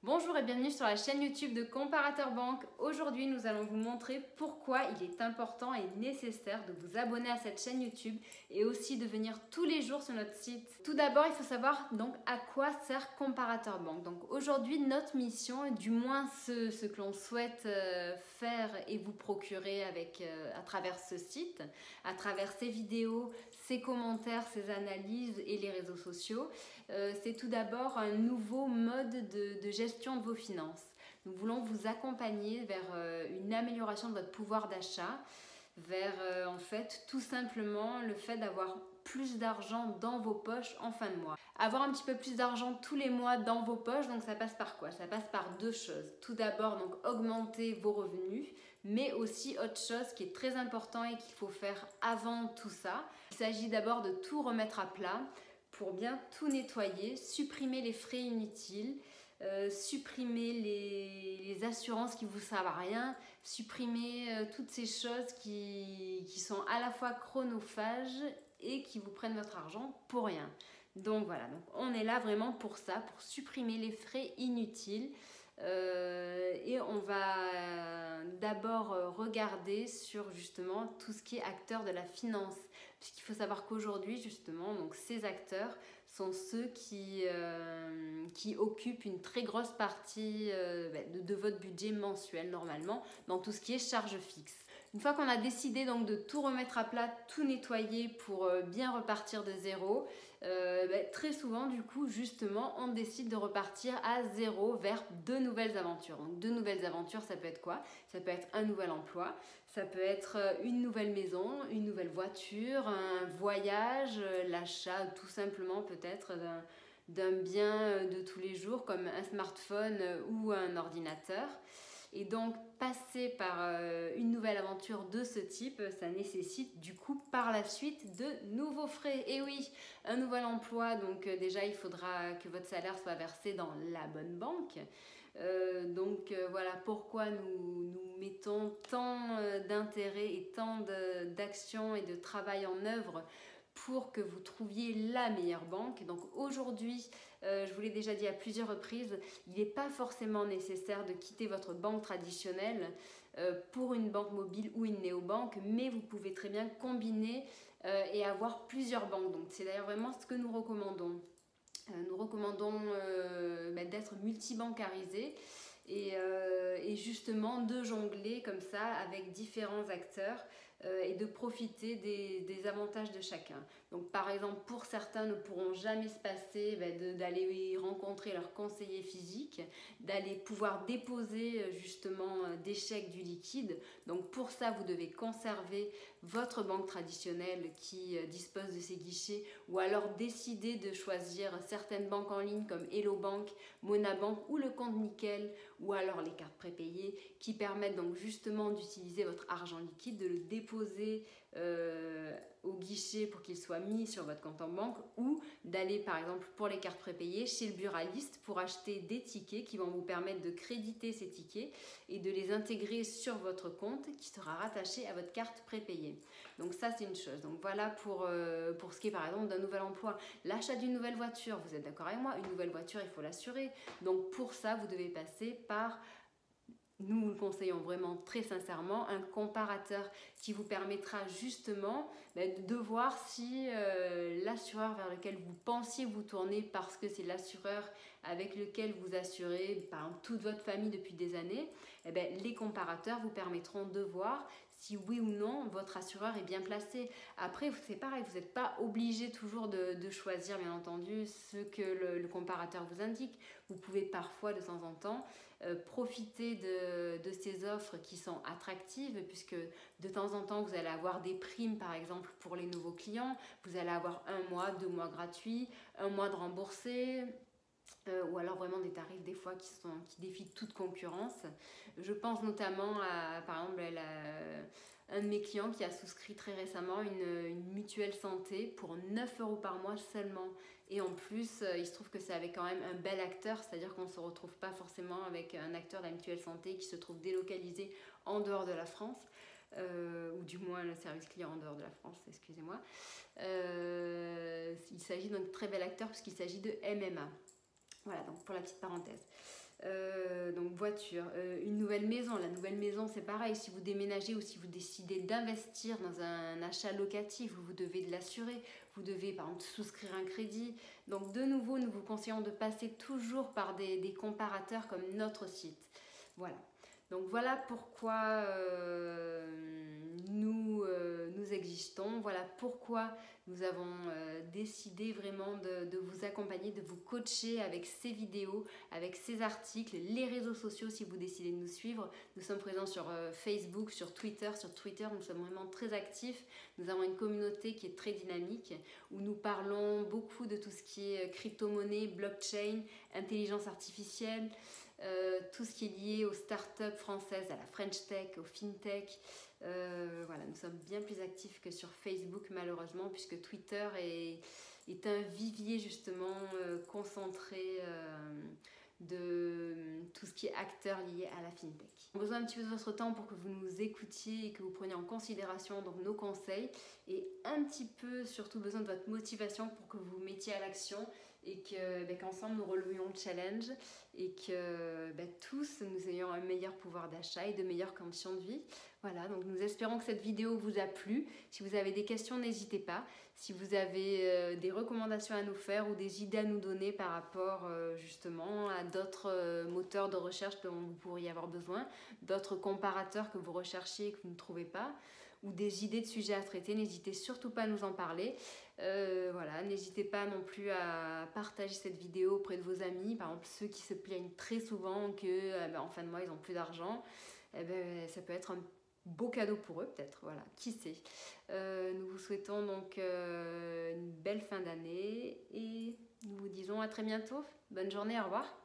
Bonjour et bienvenue sur la chaîne YouTube de Comparateur Banque. Aujourd'hui, nous allons vous montrer pourquoi il est important et nécessaire de vous abonner à cette chaîne YouTube et aussi de venir tous les jours sur notre site. Tout d'abord, il faut savoir donc à quoi sert Comparateur Banque. Donc aujourd'hui, notre mission, du moins ce que l'on souhaite faire et vous procurer à travers ce site, à travers ces vidéos, ces commentaires, ces analyses et les réseaux sociaux, c'est tout d'abord un nouveau mode de gestion de vos finances. Nous voulons vous accompagner vers une amélioration de votre pouvoir d'achat, vers en fait tout simplement le fait d'avoir plus d'argent dans vos poches en fin de mois. Avoir un petit peu plus d'argent tous les mois dans vos poches, donc ça passe par quoi? Ça passe par deux choses. Tout d'abord, donc augmenter vos revenus, mais aussi autre chose qui est très important et qu'il faut faire avant tout ça. Il s'agit d'abord de tout remettre à plat pour bien tout nettoyer, supprimer les frais inutiles, supprimer les assurances qui vous servent à rien, supprimer toutes ces choses qui sont à la fois chronophages et qui vous prennent votre argent pour rien. Donc voilà, donc on est là vraiment pour ça, pour supprimer les frais inutiles. Et on va d'abord regarder sur justement tout ce qui est acteur de la finance, puisqu'il faut savoir qu'aujourd'hui justement donc ces acteurs sont ceux qui occupent une très grosse partie de votre budget mensuel normalement dans tout ce qui est charges fixes. Une fois qu'on a décidé donc de tout remettre à plat, tout nettoyer pour bien repartir de zéro, très souvent du coup justement on décide de repartir à zéro vers de nouvelles aventures. Donc de nouvelles aventures, ça peut être quoi? Ça peut être un nouvel emploi, ça peut être une nouvelle maison, une nouvelle voiture, un voyage, l'achat tout simplement peut-être d'un bien de tous les jours comme un smartphone ou un ordinateur. Et donc passer par une nouvelle aventure de ce type, ça nécessite du coup par la suite de nouveaux frais. Et oui, un nouvel emploi, donc déjà il faudra que votre salaire soit versé dans la bonne banque. Voilà pourquoi nous mettons tant d'intérêt et tant d'actions et de travail en œuvre pour que vous trouviez la meilleure banque. Donc aujourd'hui, je vous l'ai déjà dit à plusieurs reprises, il n'est pas forcément nécessaire de quitter votre banque traditionnelle pour une banque mobile ou une néobanque, mais vous pouvez très bien combiner et avoir plusieurs banques. Donc c'est d'ailleurs vraiment ce que nous recommandons. Nous recommandons d'être multibancarisé et justement de jongler comme ça avec différents acteurs et de profiter des avantages de chacun. Donc par exemple, pour certains ne pourront jamais se passer d'aller rencontrer leur conseiller physique, d'aller pouvoir déposer justement des chèques du liquide. Donc pour ça, vous devez conserver votre banque traditionnelle qui dispose de ces guichets ou alors décider de choisir certaines banques en ligne comme Hello Bank, Monabank ou le compte Nickel ou alors les cartes prépayées qui permettent donc justement d'utiliser votre argent liquide, de le déposer au guichet pour qu'il soit mis sur votre compte en banque ou d'aller par exemple pour les cartes prépayées chez le buraliste pour acheter des tickets qui vont vous permettre de créditer ces tickets et de les intégrer sur votre compte qui sera rattaché à votre carte prépayée. Donc ça c'est une chose. Donc voilà pour ce qui est par exemple d'un nouvel emploi. L'achat d'une nouvelle voiture, vous êtes d'accord avec moi, une nouvelle voiture il faut l'assurer. Donc pour ça vous devez passer par, nous vous le conseillons vraiment très sincèrement, un comparateur qui vous permettra justement de voir si l'assureur vers lequel vous pensiez vous tourner parce que c'est l'assureur avec lequel vous assurez par exemple, toute votre famille depuis des années, les comparateurs vous permettront de voir si oui ou non votre assureur est bien placé. Après, c'est pareil, vous n'êtes pas obligé toujours de choisir, bien entendu, ce que le comparateur vous indique. Vous pouvez parfois, de temps en temps, profiter de ces offres qui sont attractives, puisque de temps en temps, vous allez avoir des primes, par exemple, pour les nouveaux clients. Vous allez avoir 1 mois, 2 mois gratuits, 1 mois de remboursé, ou alors vraiment des tarifs des fois qui défient toute concurrence. Je pense notamment à, par exemple, un de mes clients qui a souscrit très récemment une mutuelle santé pour 9 € par mois seulement. Et en plus, il se trouve que c'est avec quand même un bel acteur, c'est-à-dire qu'on ne se retrouve pas forcément avec un acteur de la mutuelle santé qui se trouve délocalisé en dehors de la France. Ou du moins le service client en dehors de la France, excusez-moi. Il s'agit d'un très bel acteur puisqu'il s'agit de MMA. Voilà, donc pour la petite parenthèse. Donc voiture, une nouvelle maison. La nouvelle maison, c'est pareil, si vous déménagez ou si vous décidez d'investir dans un achat locatif, vous devez de l'assurer, vous devez par exemple souscrire un crédit. Donc de nouveau, nous vous conseillons de passer toujours par des comparateurs comme notre site. Voilà. Donc voilà pourquoi nous existons, voilà pourquoi nous avons décidé vraiment de vous accompagner, de vous coacher avec ces vidéos, avec ces articles, les réseaux sociaux si vous décidez de nous suivre. Nous sommes présents sur Facebook, sur Twitter. Sur Twitter, nous sommes vraiment très actifs. Nous avons une communauté qui est très dynamique où nous parlons beaucoup de tout ce qui est crypto-monnaie, blockchain, intelligence artificielle. Tout ce qui est lié aux startups françaises, à la French Tech, au FinTech. Voilà, nous sommes bien plus actifs que sur Facebook malheureusement, puisque Twitter est un vivier justement concentré de tout ce qui est acteurs liés à la FinTech. On a besoin un petit peu de votre temps pour que vous nous écoutiez et que vous preniez en considération donc, nos conseils, et un petit peu surtout besoin de votre motivation pour que vous mettiez à l'action et qu'ensemble nous relevions le challenge et que tous nous ayons un meilleur pouvoir d'achat et de meilleures conditions de vie. Voilà, donc nous espérons que cette vidéo vous a plu. Si vous avez des questions, n'hésitez pas. Si vous avez des recommandations à nous faire ou des idées à nous donner par rapport justement à d'autres moteurs de recherche dont vous pourriez avoir besoin, d'autres comparateurs que vous recherchiez et que vous ne trouvez pas, ou des idées de sujets à traiter, n'hésitez surtout pas à nous en parler. Voilà, n'hésitez pas non plus à partager cette vidéo auprès de vos amis, par exemple ceux qui se plaignent très souvent que en fin de mois ils n'ont plus d'argent. Ça peut être un beau cadeau pour eux peut-être, voilà, qui sait. Nous vous souhaitons donc une belle fin d'année et nous vous disons à très bientôt. Bonne journée, au revoir.